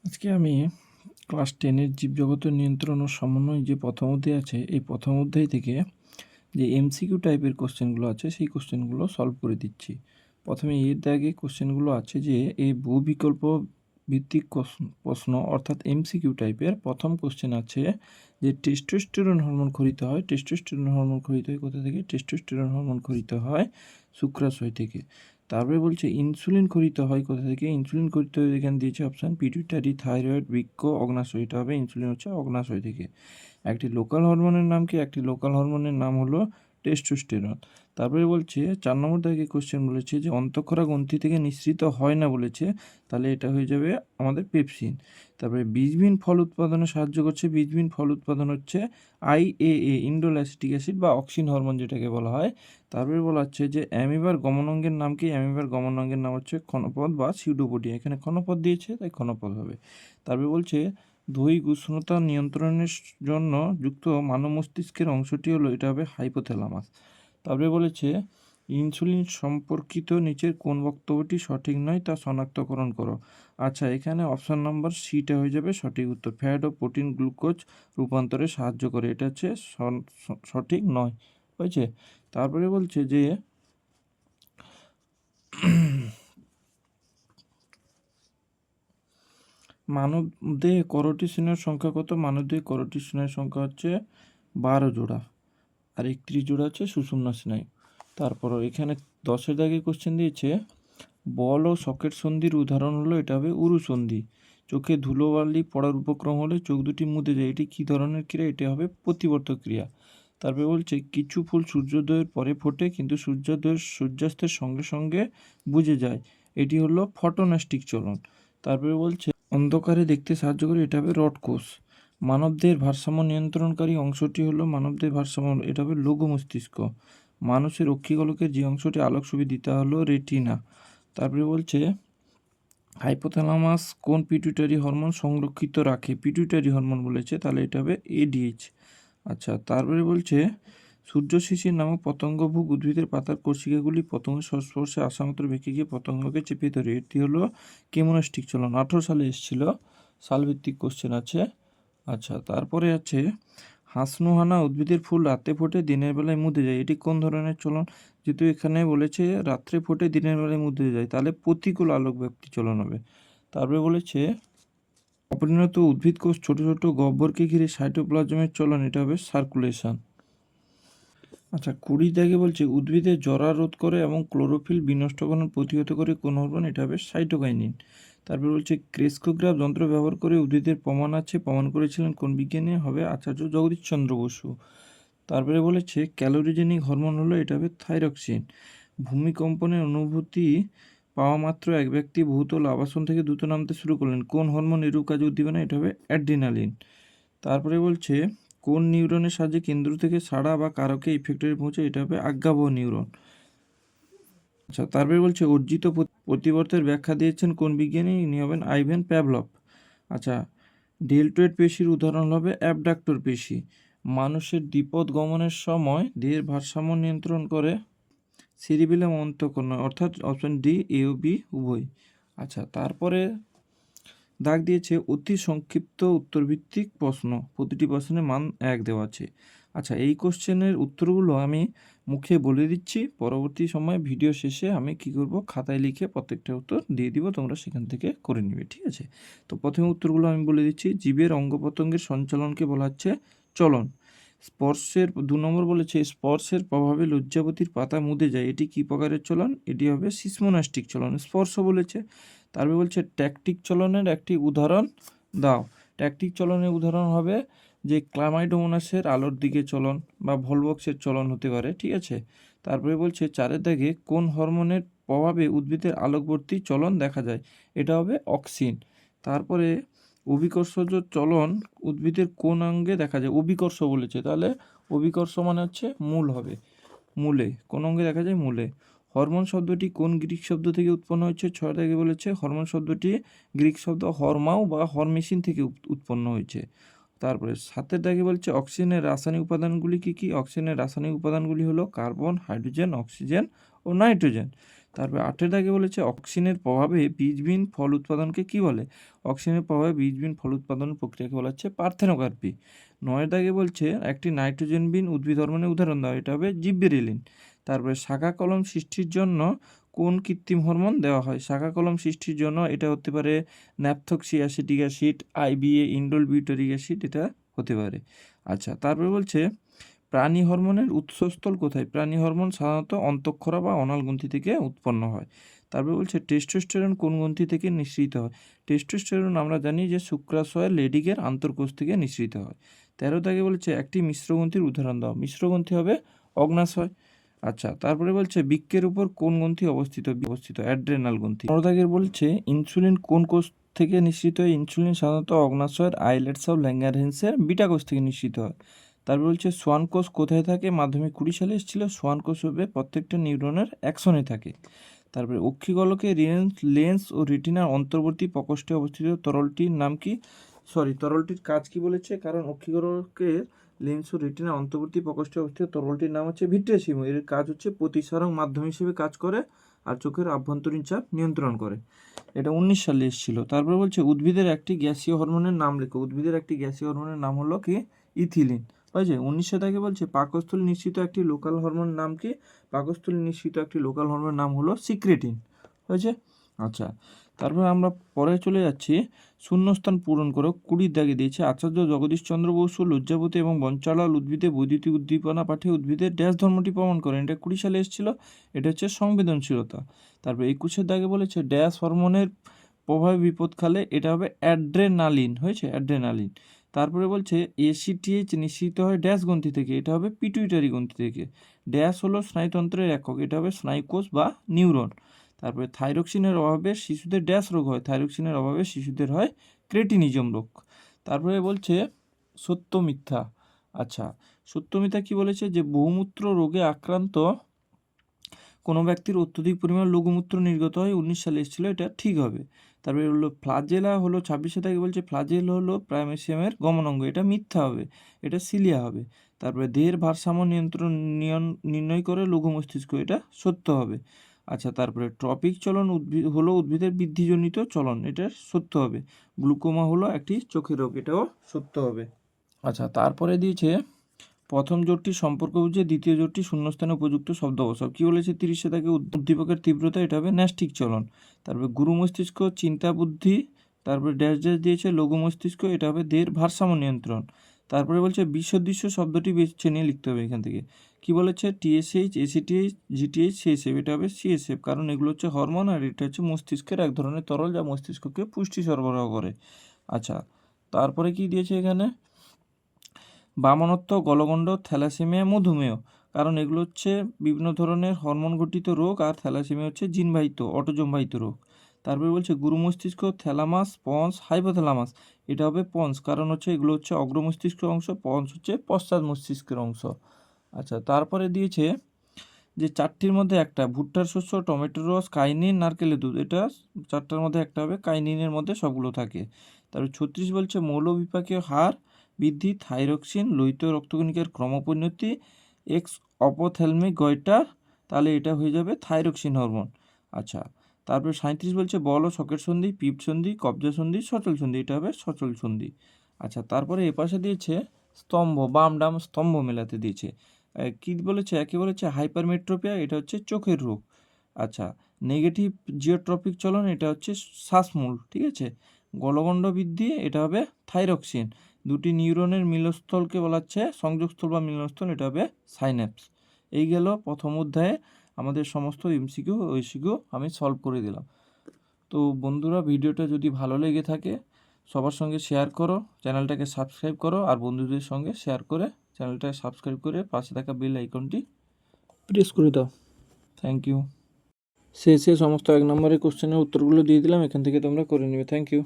আজকে আমি ক্লাস 10-এর জীবজগতের নিয়ন্ত্রণ ও সমন্বয় যে প্রথম অধ্যায় আছে, এই প্রথম অধ্যায় থেকে যে এমসিকিউ টাইপের কোশ্চেনগুলো আছে সেই কোশ্চেনগুলো সলভ করে দিচ্ছি। প্রথমে এর দাগে কোশ্চেনগুলো আছে যে এই বহু বিকল্প ভিত্তিক প্রশ্ন অর্থাৎ এমসিকিউ টাইপের। প্রথম কোশ্চেন আছে যে টেস্টোস্টেরন হরমোন ক্ষরিত হয়। টেস্টোস্টেরন হরমোন ক্ষরিত হয় কোথা থেকে? টেস্টোস্টেরন হরমোন ক্ষরিত হয় শুক্রাশয় থেকে। তারপরে বলছে ইনসুলিন ক্ষরিত হয় কোথা থেকে? ইনসুলিন ক্ষরিত হয়, এখানে দিয়েছে অপশান পিটুইটারি, থাইরয়েড, বৃক্ক, অগ্নাশয়। এটা হবে ইনসুলিন হচ্ছে অগ্নাশয় থেকে। একটি লোকাল হরমোনের নাম কি? একটি লোকাল হরমোনের নাম হলো টেস্টোস্টেরন। তারপরে বলছে 4 নম্বর দাগে কোশ্চেন বলেছে যে অন্তঃক্ষরা গ্রন্থি থেকে নিঃসৃত হয় না বলেছে, তাহলে এটা হয়ে যাবে আমাদের পেপসিন। তারপরে বীজবিহীন ফল উৎপাদনে সাহায্য করছে। বীজবিহীন ফল উৎপাদন হচ্ছে আইএএ, ইন্ডোল অ্যাসিটিক অ্যাসিড বা অক্সিন হরমোন যেটাকে বলা হয়। তারপরে বলা হচ্ছে যে অ্যামিবার গমনাঙ্গের নাম কি? অ্যামিবার গমনাঙ্গের নাম হচ্ছে ক্ষণপদ বা সিউডোপোডিয়া। এখানে ক্ষণপদ দিয়েছে তাই ক্ষণপদ হবে। তারপরে বলছে দৈহিক উষ্ণতা নিয়ন্ত্রণের জন্য যুক্ত মানব মস্তিষ্কের অংশটি হলো, এটা হবে হাইপোথ্যালামাস। তারপরে বলেছে ইনসুলিন সম্পর্কিত নিচের কোন বক্তব্যটি সঠিক নয় তা শনাক্তকরণ করো। আচ্ছা, এখানে অপশান নাম্বার সিটা হয়ে যাবে সঠিক উত্তর। ফ্যাট ও প্রোটিন গ্লুকোজ রূপান্তরে সাহায্য করে, এটা হচ্ছে সঠিক নয়। হয়েছে। তারপরে বলছে যে মানবদেহে করটিসিনের সংখ্যা কত? মানবদেহে করটিসিনের সংখ্যা হচ্ছে 12 জোড়া, আর 31 জোড়া হচ্ছে সুষুম্না স্নায়ু। তারপর এখানে 10-এর দাগে কোশ্চেন দিয়েছে বল ও সকেট সন্ধির উদাহরণ হলো, এটা হবে উরু সন্ধি। চোখে ধুলোবালি পড়ার উপক্রম হলে চোখ দুটি মুদে যায়, এটি কী ধরনের ক্রিয়া? এটা হবে প্রতিবর্তক ক্রিয়া। তারপরে বলছে কিছু ফুল সূর্যোদয়ের পরে ফোটে কিন্তু সূর্যাস্তের সঙ্গে সঙ্গে বুঝে যায়, এটি হলো ফটোনাস্টিক চলন। তারপরে বলছে অন্ধকারে দেখতে সাহায্য করে, এটা হবে রড কোষ। মানবদেহের ভারসাম্য নিয়ন্ত্রণকারী অংশটি হলো মানবদেহের ভারসাম্য, এটা হবে লঘু মস্তিষ্ক। মানুষের অক্ষিগোলকের যে অংশটি আলোক ছবি দিতে হলো রেটিনা। তারপরে বলছে হাইপোথ্যালামাস কোন পিটুইটারি হরমোন সংরক্ষিত রাখে? পিটুইটারি হরমোন বলেছে, তাহলে এটা হবে এডিএইচ। আচ্ছা, তারপরে বলছে সূর্য শিশির নামক পতঙ্গভুক উদ্ভিদের পাতার কোষিকাগুলি পতঙ্গের সংস্পর্শে আসা মাত্র বেঁকে গিয়ে পতঙ্গকে চেপে ধরে, এটি হলো কেমোনাস্টিক চলন। 18 সালে এসেছিল, সালভিত্তিক কোশ্চেন আছে। আচ্ছা, তারপরে আছে হাসনুহানা উদ্ভিদের ফুল রাতে ফোটে দিনের বেলায় মুদে যায়, এটি কোন ধরনের চলন? যেহেতু এখানে বলেছে রাত্রে ফোটে দিনের বেলায় মুদে যায়, তাহলে প্রতিকূল আলোক ব্যাপ্তি চলন হবে। তারপরে বলেছে অপরিণত উদ্ভিদ কোষ ছোট ছোট গহ্বরকে ঘিরে সাইটোপ্লাজমের চলন, এটা হবে সার্কুলেশন। আচ্ছা, 20 দাগে বলছে উদ্ভিদের জরা রোধ করে এবং ক্লোরোফিল বিনষ্টকরণ প্রতিহত করে কোন হরমোন? এটা হবে সাইটোকাইনিন। তারপর বলছে ক্রেস্কোগ্রাফ যন্ত্র ব্যবহার করে উদ্ভিদের প্রমাণ করেছিলেন কোন বিজ্ঞানী? হবে আচার্য জগদীশচন্দ্র বসু। তারপরে বলেছে ক্যালোরিজেনিক হরমোন হলো, এটা হবে থাইরক্সিন। ভূমিকম্পনের অনুভূতি পাওয়া মাত্র এক ব্যক্তি বহুতল আবাসন থেকে দ্রুত নামতে শুরু করলেন, কোন হরমোন এরূপ কাজে উদ্দীপনা? এটা হবে অ্যাড্রিনালিন। তারপরে বলছে কোন নিউরনের সাহায্যে কেন্দ্র থেকে সাড়া বা কারকে ইফেক্টরে পৌঁছে? এটা হবে আজ্ঞাবহ নিউরন। আচ্ছা, তারপরে বলছে অর্জিত প্রতিবর্তের ব্যাখ্যা দিয়েছেন কোন বিজ্ঞানী? ইনি হবেন আইভেন প্যাভলভ। আচ্ছা, ডেল্টয়েড পেশির উদাহরণ হবে অ্যাবডাক্টর পেশি। মানুষের দ্বিপদ গমনের সময় দেহের ভারসাম্য নিয়ন্ত্রণ করে সেরিবেলাম অন্তঃকরণ, অর্থাৎ অপশন ডি, এ ও বি উভয়। আচ্ছা, তারপরে দাগ দিয়েছে অতি সংক্ষিপ্ত উত্তরভিত্তিক প্রশ্ন, প্রতিটি প্রশ্নের মান 1 দেওয়া আছে। আচ্ছা, এই কোশ্চেনের উত্তরগুলো আমি মুখে বলে দিচ্ছি, পরবর্তী সময় ভিডিও শেষে আমি কি করব, খাতায় লিখে প্রত্যেকটা উত্তর দিয়ে দিব, তোমরা সেখান থেকে করে নিবে, ঠিক আছে? তো প্রথমে উত্তরগুলো আমি বলে দিচ্ছি। জীবের অঙ্গ প্রত্যঙ্গের সঞ্চালনকে বলা হচ্ছে চলন। স্পর্শের 2 নম্বর বলেছে স্পর্শের প্রভাবে লজ্জাবতীর পাতা মুদে যায়, এটি কী প্রকারের চলন? এটি হবে সিসমোনাস্টিক চলন, স্পর্শ বলেছে। তারপরে বলছে ট্যাকটিক চলনের একটি উদাহরণ দাও। ট্যাকটিক চলনের উদাহরণ হবে যে ক্লামাইডোমোনাসের আলোর দিকে চলন বা ভলভক্সের চলন হতে পারে, ঠিক আছে? তারপরে বলছে 4-এর দাগে কোন হরমোনের প্রভাবে উদ্ভিদের আলোকবর্তী চলন দেখা যায়? এটা হবে অক্সিন। তারপরে অভিকর্ষজ চলন উদ্ভিদের কোন অঙ্গে দেখা যায়? অভিকর্ষ বলেছে, তাহলে অভিকর্ষ মানে হচ্ছে মূল হবে, মূলে। কোন অঙ্গে দেখা যায়? মূলে। হরমোন শব্দটি কোন গ্রিক শব্দ থেকে উৎপন্ন হয়েছে? 6 দাগে বলেছে হরমোন শব্দটি গ্রিক শব্দ হরমাও বা হরমেশিন থেকে উৎপন্ন হয়েছে। তারপরে 7-এর দাগে বলছে অক্সিজেনের রাসায়নিক উপাদানগুলি কী কী? অক্সিজেনের রাসায়নিক উপাদানগুলি হলো কার্বন, হাইড্রোজেন, অক্সিজেন ও নাইট্রোজেন। তারপরে 8 দাগে বলেছে অক্সিনের প্রভাবে বীজবিহীন ফল উৎপাদনকে কি বলে? অক্সিনের প্রভাবে বীজবিহীন ফল উৎপাদনের প্রক্রিয়াকে বলা হচ্ছে পার্থেনোকার্পি। 9 দাগে বলছে একটি নাইট্রোজেনবিহীন উদ্ভিদ হরমোনের উদাহরণ দাও, এটা হবে জিববেরেলিন। তারপরে শাখা কলম সৃষ্টির জন্য কোন কৃত্রিম হরমোন দেওয়া হয়? শাখা কলম সৃষ্টির জন্য এটা হতে পারে ন্যাপথক্সি acetic acid, IBA, indole butyric acid, এটা হতে পারে। আচ্ছা, তারপরে বলছে প্রাণী হরমোনের উৎসস্থল কোথায়? প্রাণী হরমোন সাধারণত অন্তঃক্ষরা বা অনাল গ্রন্থি থেকে উৎপন্ন হয়। তারপরে বলছে টেস্টোস্টেরন কোন গ্রন্থি থেকে নিঃসৃত হয়? টেস্টোস্টেরন আমরা জানি যে শুক্রাশয়ের লেডিকের আন্তঃকোষ থেকে নিঃসৃত হয়। 13 দাগে বলছে একটি মিশ্র গ্রন্থির উদাহরণ দাও। মিশ্র গ্রন্থি হবে অগ্ন্যাশয়। আচ্ছা, তারপরে বলছে বৃক্কের উপর কোন গ্রন্থি অবস্থিত? অ্যাড্রেনাল গ্রন্থি। 15 দাগে বলছে ইনসুলিন কোন কোষ থেকে নিঃসৃত হয়? ইনসুলিন সাধারণত অগ্ন্যাশয়ের আইলেটস অফ ল্যাঙ্গারহ্যান্সের বিটা কোষ থেকে নিঃসৃত হয়। তারপর বলছে সোয়ান কোষ কোথায় থাকে? মাধ্যমিক 20 সালে এসেছিল। সোয়ান কোষ হবে প্রত্যেকটা নিউরনের অ্যাক্সনে থাকে। তারপরে অক্ষিগোলকে লেন্স ও রেটিনার অন্তর্বর্তী প্রকোষ্ঠে অবস্থিত তরলটির নাম কি? তরলটির কাজ কি বলেছে? কারণ অক্ষিগোলকে লেন্স ও রেটিনার অন্তর্বর্তী প্রকোষ্ঠে অবস্থিত তরলটির নাম হচ্ছে ভিট্রিয়াস। এর কাজ হচ্ছে প্রতিসরণ মাধ্যম হিসেবে কাজ করে আর চোখের আভ্যন্তরীণ চাপ নিয়ন্ত্রণ করে। এটা 19 সালে এসেছিল। তারপরে বলছে উদ্ভিদের একটি গ্যাসীয় হরমোনের নাম লেখো। উদ্ভিদের একটি গ্যাসীয় হরমোনের নাম হলো কি? ইথিলিন। হয়েছে। 1900 থেকে বলছে পাকস্থলী নিঃসৃত একটি লোকাল হরমোনের নাম কি? পাকস্থলী নিঃসৃত একটি লোকাল হরমোনের নাম হলো সিক্রেটিন। হয়েছে। আচ্ছা, তারপরে আমরা পরে চলে যাচ্ছি শূন্যস্থান পূরণ করো। 20 দাগে দিয়েছে আচার্য জগদীশচন্দ্র বসু লজ্জাবতী এবং বঞ্চালাল উদ্ভিদে বৈদ্যুতিক উদ্দীপনা পাঠিয়ে উদ্ভিদের ড্যাশ ধর্মটি প্রমাণ করেন। এটা 20 সালে এসেছিল। এটা হচ্ছে সংবেদনশীলতা। তারপরে 21 দাগে বলেছে ড্যাশ হরমোনের প্রভাবে বিপদকালে, এটা হবে অ্যাড্রেনালিন। হয়েছে, অ্যাড্রেনালিন। তারপরে বলছে এসিটিএইচ নিঃসৃত হয় ড্যাশ গ্রন্থি থেকে? এটা হবে পিটুইটারি গ্রন্থি থেকে। ড্যাশ হলো স্নায়ুতন্ত্রের একক, এটা হবে স্নায়ুকোষ বা নিউরন। তারপরে থাইরক্সিনের অভাবে শিশুদের ড্যাশ রোগ হয়? থাইরক্সিনের অভাবে শিশুদের হয় ক্রেটিনিজম রোগ। তারপরে বলছে সত্য মিথ্যা। আচ্ছা, সত্য মিথ্যা কি বলেছে? যে বহুমূত্র রোগে আক্রান্ত কোনো ব্যক্তির অত্যধিক পরিমাণ লঘুমূত্র নির্গত হয়। 19 সালে এসেছিল। এটা ঠিক হবে। তারপরে হলো ফ্লাজেলা হলো 26 থেকে বলছে ফ্লাজেল হলো প্রাইমেসিয়ামের গমনাঙ্গ। এটা মিথ্যা হবে, এটা সিলিয়া হবে। তারপরে দেহের ভারসাম্য নির্ণয় করে লঘু মস্তিষ্ক, এটা সত্য হবে। আচ্ছা, তারপরে ট্রপিক চলন হলো উদ্ভিদের বৃদ্ধিজনিত চলন, এটা সত্য হবে। গ্লুকোমা হলো একটি চোখের রোগ, এটাও সত্য হবে। আচ্ছা, তারপরে দিয়েছে প্রথম জোটটি সম্পর্ক বুঝে দ্বিতীয় জোটটি শূন্যস্থানে উপযুক্ত শব্দ বসাও। কি বলেছে? 30 থেকে উদ্দীপকের তীব্রতা, এটা হবে ন্যাস্টিক চলন। তারপরে গুরু মস্তিষ্ক চিন্তা বুদ্ধি, তারপরে ড্যাশ ড্যাশ দিয়েছে লঘু মস্তিষ্ক, এটা হবে দেহের ভারসাম্য নিয়ন্ত্রণ। তারপরে বলছে বিসদৃশ্য শব্দটি বেছে নিয়ে লিখতে হবে এখান থেকে। কি বলেছে? টিএসএইচ, এসিটিএইচ, জিটিএইচ, সিএসএফ, এটা হবে সিএসএফ, কারণ এগুলো হচ্ছে হরমোন আর এটা হচ্ছে মস্তিষ্কের এক ধরনের তরল যা মস্তিষ্ককে পুষ্টি সরবরাহ করে। আচ্ছা, তারপরে কি দিয়েছে এখানে? বামনত্ব, গলগণ্ড, থ্যালাসেমিয়া, মধুমেহ, কারণ এগুলো হচ্ছে বিভিন্ন ধরনের হরমোন ঘটিত রোগ আর থ্যালাসেমিয়া হচ্ছে জিনবাহিত অটোজোমবাহিত রোগ। তারপরে বলছে গুরু মস্তিষ্ক, থ্যালামাস, পন্স, হাইপোথ্যালামাস, এটা হবে পন্স, কারণ হচ্ছে এগুলো হচ্ছে অগ্র মস্তিষ্কের অংশ, পন্স হচ্ছে পশ্চাৎ মস্তিষ্কের অংশ। আচ্ছা, তারপরে দিয়েছে যে 4টির মধ্যে একটা ভুট্টার শস্য, টমেটোর রস, কাইনিন, নারকেলের দুধ, এটা 4টার মধ্যে একটা হবে। কাইনিনের মধ্যে সবগুলো থাকে। তারপর 36 বলছে মৌলবিপাকীয় হার বৃদ্ধি, থাইরক্সিন, লোহিত রক্তকণিকার ক্রমপরিণতি, এক্স অপথ্যালমিক গয়টা, তাহলে এটা হয়ে যাবে থাইরক্সিন হরমোন। আচ্ছা, তারপর 37 বলছে বল ও শকের সন্ধি, পিপ সন্ধি, কবজা সন্ধি, সচল সন্ধি, এটা হবে সচল সন্ধি। আচ্ছা, তারপরে এপাশে দিয়েছে স্তম্ভ, বাম ডাম স্তম্ভ মেলাতে দিয়েছে। কি বলেছে? একে বলেছে হাইপারমেট্রোপিয়া, এটা হচ্ছে চোখের রোগ। আচ্ছা, নেগেটিভ জিওট্রপিক চলন, এটা হচ্ছে শ্বাসমূল। ঠিক আছে। গলগণ্ড বৃদ্ধি, এটা হবে থাইরক্সিন। দুটি নিউরনের মিলনস্থলকে বলা হচ্ছে সংযোগস্থল বা মিলনস্থল, এটা হবে সাইন্যাপস। এই গেল প্রথম অধ্যায়ে আমাদের সমস্ত এমসিকিউ ওএসিকিউ আমি সলভ করে দিলাম। তো বন্ধুরা, ভিডিওটা যদি ভালো লেগে থাকে সবার সঙ্গে শেয়ার করো, চ্যানেলটাকে সাবস্ক্রাইব করো আর বন্ধুদের সঙ্গে শেয়ার করে চ্যানেলটাকে সাবস্ক্রাইব করে পাশে থাকা বেল আইকনটি প্রেস করে দাও। Thank you. শেষে সমস্ত 1 নম্বরের কোশ্চেনের উত্তরগুলো দিয়ে দিলাম, এখান থেকে তোমরা করে নেবে। Thank you.